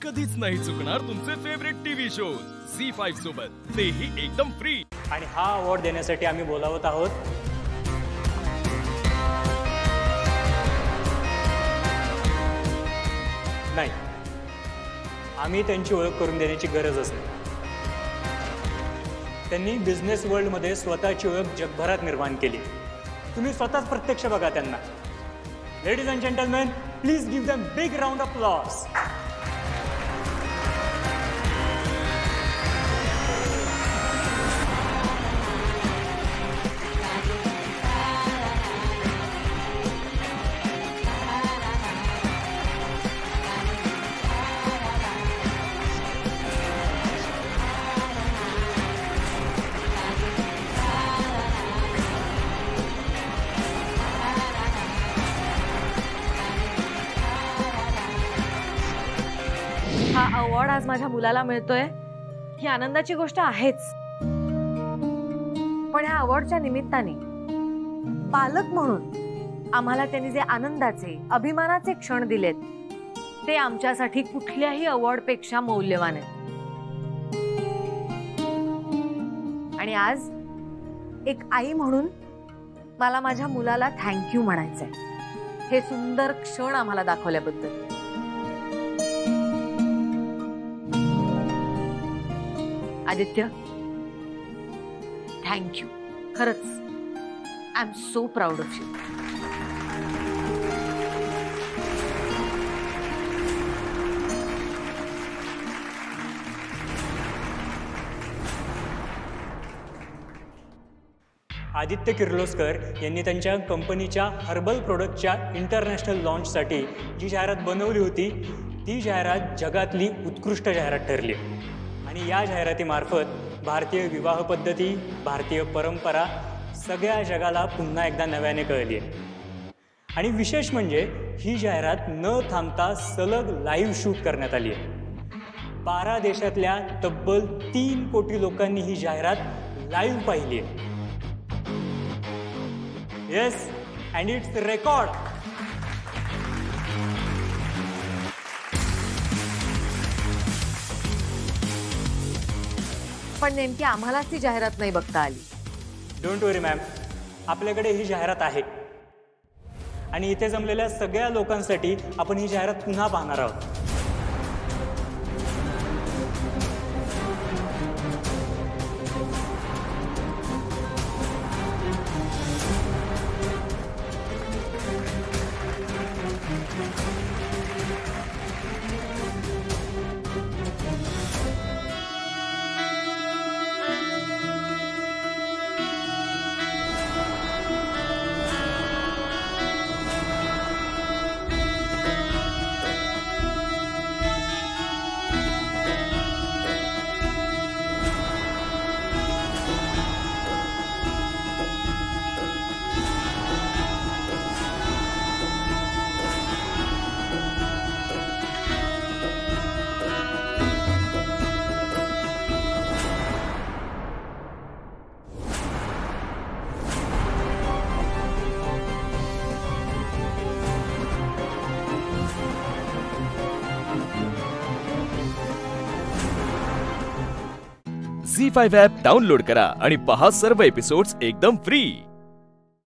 कधीच नाही चुकणार तुमचे फेवरेट टीव्ही शोज झी5 सोबत, तेही एकदम फ्री। आणि हा अवॉर्ड देण्यासाठी आम्ही बोलावत आहोत नाही, आम्ही त्यांची ओळख करून देण्याची गरजच नाही। त्यांनी बिझनेस वर्ल्डमध्ये स्वतःची ओळख जगभरात निर्माण केली। तुम्ही स्वतःच प्रत्यक्ष बघा त्यांना। Ladies and gentleman, please give them big round of applause. हा अवॉर्ड आज माझ्या मुलाला मिळतोय ही आनंदाची गोष्ट आहेच, पण ह्या अवॉर्डच्या निमित्ताने पालक म्हणून आम्हाला त्यांनी जे आनंदाचे अभिमानाचे क्षण दिलेत ते आमच्यासाठी कुठल्याही अवॉर्ड पेक्षा मौल्यवान आहेत। आणि आज एक आई म्हणून मला माझ्या मुलाला थँक्यू म्हणायचंय हे सुंदर क्षण आम्हाला दाखवल्याबद्दल। आदित्य, थँक यू, खरंच I am so proud of you. Aditya Kirloskar यांनी त्यांच्या कंपनीच्या हर्बल प्रोडक्टच्या इंटरनॅशनल लॉन्चसाठी जी जाहिरात बनवली होती ती जाहिरात जगातली उत्कृष्ट जाहिरात ठरली। आणि या जाहिरातीमार्फत भारतीय विवाह पद्धती, भारतीय परंपरा सगळ्या जगाला पुन्हा एकदा नव्याने कळली आहे। आणि विशेष म्हणजे ही जाहिरात न थांबता सलग लाईव्ह शूट करण्यात आली आहे। 12 देशातल्या तब्बल 3 कोटी लोकांनी ही जाहिरात लाईव्ह पाहिली आहे। Yes, and it's record. पण नेमकी आम्हालाच ती जाहिरात नाही बघता आली। डोंट वरी मॅम, आपल्याकडे ही जाहिरात आहे आणि इथे जमलेल्या सगळ्या लोकांसाठी आपण ही जाहिरात पुन्हा पाहणार आहोत। झी5 ॲप डाउनलोड करा आणि पहा सर्व एपिसोड्स एकदम फ्री।